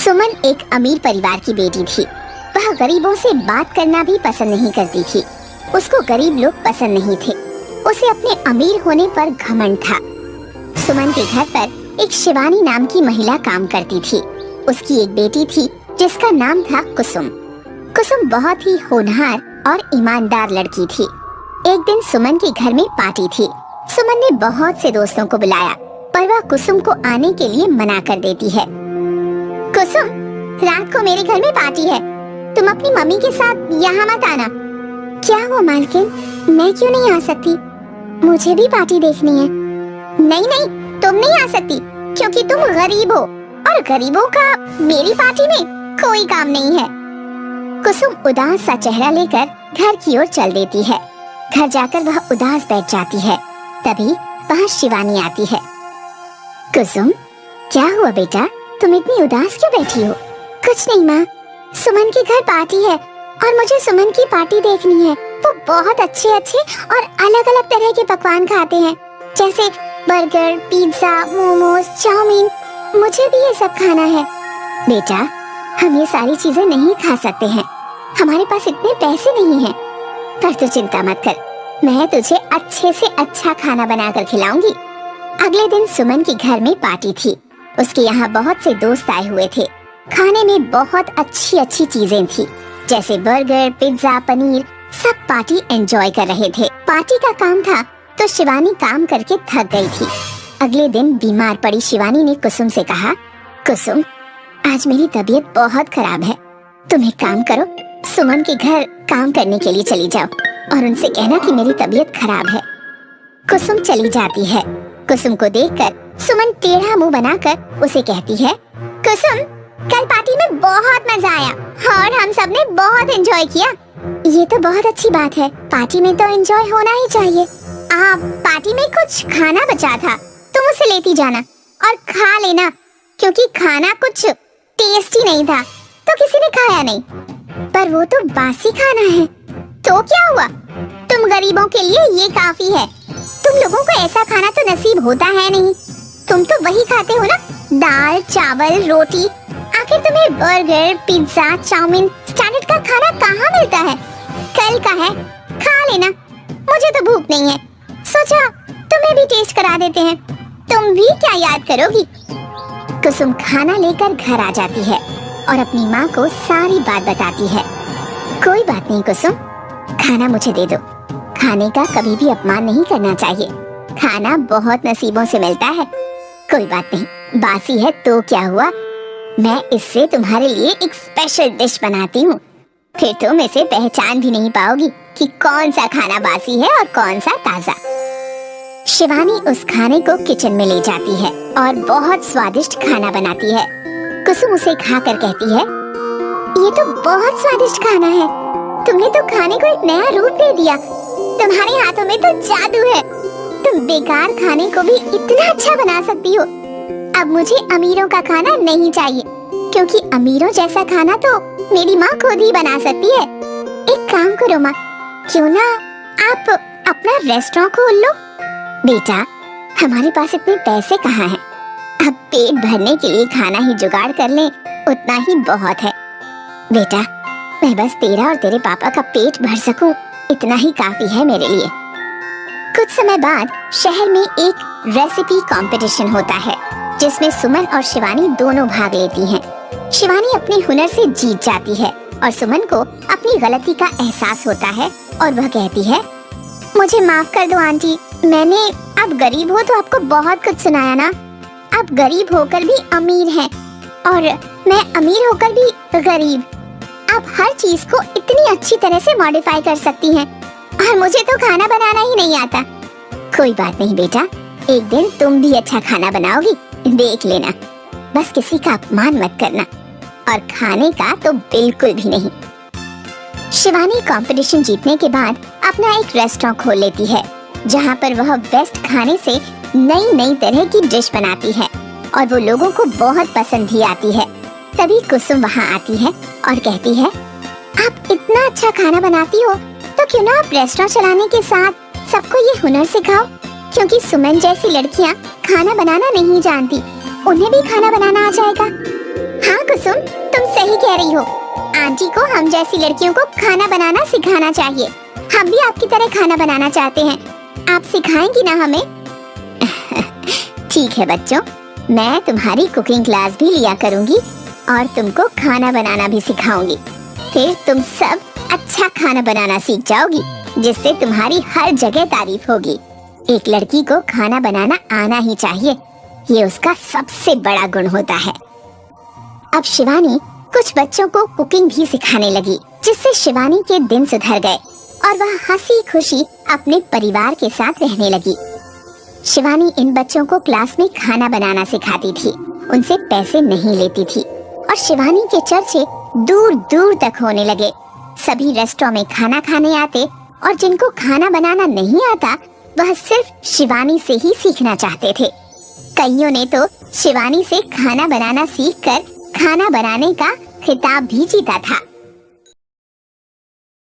सुमन एक अमीर परिवार की बेटी थी। वह गरीबों से बात करना भी पसंद नहीं करती थी। उसको गरीब लोग पसंद नहीं थे। उसे अपने अमीर होने पर घमंड था। सुमन के घर पर एक शिवानी नाम की महिला काम करती थी। उसकी एक बेटी थी जिसका नाम था कुसुम। कुसुम बहुत ही होनहार और ईमानदार लड़की थी। एक दिन सुमन के घर में पार्टी थी। सुमन ने बहुत से दोस्तों को बुलाया, पर वह कुसुम को आने के लिए मना कर देती है। कुसुम, रात को मेरे घर में पार्टी है, तुम अपनी मम्मी के साथ यहाँ मत आना। क्या हुआ मालकिन, मैं क्यों नहीं आ सकती? मुझे भी पार्टी देखनी है। नहीं नहीं, तुम नहीं आ सकती क्योंकि तुम गरीब हो और गरीबों का मेरी पार्टी में कोई काम नहीं है। कुसुम उदास सा चेहरा लेकर घर की ओर चल देती है। घर जाकर वह उदास बैठ जाती है। तभी वहाँ शिवानी आती है। कुसुम, क्या हुआ बेटा, तुम इतनी उदास क्यों बैठी हो? कुछ नहीं माँ, सुमन के घर पार्टी है और मुझे सुमन की पार्टी देखनी है। वो बहुत अच्छे अच्छे और अलग अलग तरह के पकवान खाते हैं, जैसे बर्गर, पिज्जा, मोमोज, चाउमीन। मुझे भी ये सब खाना है। बेटा, हम ये सारी चीजें नहीं खा सकते हैं, हमारे पास इतने पैसे नहीं हैं। पर तू चिंता मत कर, मैं तुझे अच्छे से अच्छा खाना बनाकर खिलाऊंगी। अगले दिन सुमन के घर में पार्टी थी। उसके यहाँ बहुत से दोस्त आए हुए थे। खाने में बहुत अच्छी अच्छी चीजें थी, जैसे बर्गर, पिज्जा, पनीर। सब पार्टी एंजॉय कर रहे थे। पार्टी का काम था तो शिवानी काम करके थक गई थी। अगले दिन बीमार पड़ी शिवानी ने कुसुम से कहा, कुसुम, आज मेरी तबीयत बहुत खराब है, तुम एक काम करो, सुमन के घर काम करने के लिए चली जाओ और उनसे कहना कि मेरी तबीयत खराब है। कुसुम चली जाती है। कुसुम को देखकर सुमन टेढ़ा मुंह बनाकर उसे कहती है, कुसुम, कल पार्टी में बहुत मजा आया और हम सब ने बहुत एंजॉय किया। ये तो बहुत अच्छी बात है, पार्टी में तो एंजॉय होना ही चाहिए। पार्टी में कुछ खाना बचा था, तुम उसे लेती जाना और खा लेना, क्योंकि खाना कुछ टेस्टी नहीं था तो किसी ने खाया नहीं। पर वो तो बासी खाना है। तो क्या हुआ, तुम गरीबों के लिए ये काफी है। तुम लोगों को ऐसा खाना तो नसीब होता है नहीं। तुम तो वही खाते हो ना, दाल, चावल, रोटी। आखिर तुम्हें बर्गर, पिज्जा, चाउमीन, स्टैंडर्ड का खाना कहाँ मिलता है? कल का है, खा लेना। मुझे तो भूख नहीं है, सोचा तुम्हें भी टेस्ट करा देते हैं। तुम भी क्या याद करोगी? कुसुम खाना लेकर घर आ जाती है और अपनी माँ को सारी बात बताती है। कोई बात नहीं कुसुम, खाना मुझे दे दो। खाने का कभी भी अपमान नहीं करना चाहिए। खाना बहुत नसीबों से मिलता है। कोई बात नहीं, बासी है तो क्या हुआ, मैं इससे तुम्हारे लिए एक स्पेशल डिश बनाती हूँ। फिर तुम इसे पहचान भी नहीं पाओगी कि कौन सा खाना बासी है और कौन सा ताजा। शिवानी उस खाने को किचन में ले जाती है और बहुत स्वादिष्ट खाना बनाती है। कुसुम उसे खाकर कहती है, ये तो बहुत स्वादिष्ट खाना है। तुमने तो खाने को एक नया रूप दे दिया। तुम्हारे हाथों में तो जादू है। तुम बेकार खाने को भी इतना अच्छा बना सकती हो। अब मुझे अमीरों का खाना नहीं चाहिए, क्योंकि अमीरों जैसा खाना तो मेरी माँ खुद ही बना सकती है। एक काम करो माँ, क्यों ना आप अपना रेस्टोरेंट खोल लो। बेटा, हमारे पास इतने पैसे कहाँ हैं? अब पेट भरने के लिए खाना ही जुगाड़ कर लें, उतना ही बहुत है। बेटा, मैं बस तेरा और तेरे पापा का पेट भर सकूं, इतना ही काफी है मेरे लिए। कुछ समय बाद शहर में एक रेसिपी कंपटीशन होता है, जिसमें सुमन और शिवानी दोनों भाग लेती हैं। शिवानी अपने हुनर से जीत जाती है और सुमन को अपनी गलती का एहसास होता है और वह कहती है, मुझे माफ कर दो आंटी, मैंने, आप गरीब हो तो आपको बहुत कुछ सुनाया ना। आप गरीब होकर भी अमीर हैं और मैं अमीर होकर भी गरीब। आप हर चीज को इतनी अच्छी तरह से मॉडिफाई कर सकती हैं और मुझे तो खाना बनाना ही नहीं आता। कोई बात नहीं बेटा, एक दिन तुम भी अच्छा खाना बनाओगी, देख लेना। बस किसी का अपमान मत करना, और खाने का तो बिल्कुल भी नहीं। शिवानी कंपटीशन जीतने के बाद अपना एक रेस्टोरेंट खोल लेती है, जहाँ पर वह बेस्ट खाने से नई नई तरह की डिश बनाती है और वो लोगों को बहुत पसंद भी आती है। तभी कुसुम वहाँ आती है और कहती है, आप इतना अच्छा खाना बनाती हो तो क्यों ना आप रेस्टोरेंट चलाने के साथ सबको ये हुनर सिखाओ, क्योंकि सुमन जैसी लड़कियाँ खाना बनाना नहीं जानती, उन्हें भी खाना बनाना आ जाएगा। हाँ कुसुम, कह रही हो? आंटी को हम जैसी लड़कियों को खाना बनाना सिखाना चाहिए। हम भी आपकी तरह खाना बनाना चाहते हैं। आप सिखाएंगी ना हमें? ठीक है बच्चों, मैं तुम्हारी कुकिंग क्लास भी लिया करूंगी और तुमको खाना बनाना भी सिखाऊंगी। फिर तुम सब अच्छा खाना बनाना सीख जाओगी, जिससे तुम्हारी हर जगह तारीफ होगी। एक लड़की को खाना बनाना आना ही चाहिए, ये उसका सबसे बड़ा गुण होता है। अब शिवानी कुछ बच्चों को कुकिंग भी सिखाने लगी, जिससे शिवानी के दिन सुधर गए और वह हंसी खुशी अपने परिवार के साथ रहने लगी। शिवानी इन बच्चों को क्लास में खाना बनाना सिखाती थी, उनसे पैसे नहीं लेती थी और शिवानी के चर्चे दूर दूर तक होने लगे। सभी रेस्टोरेंट में खाना खाने आते और जिनको खाना बनाना नहीं आता वह सिर्फ शिवानी से ही सीखना चाहते थे। कईयों ने तो शिवानी से खाना बनाना सीखकर खाना बनाने का खिताब भी जीता था।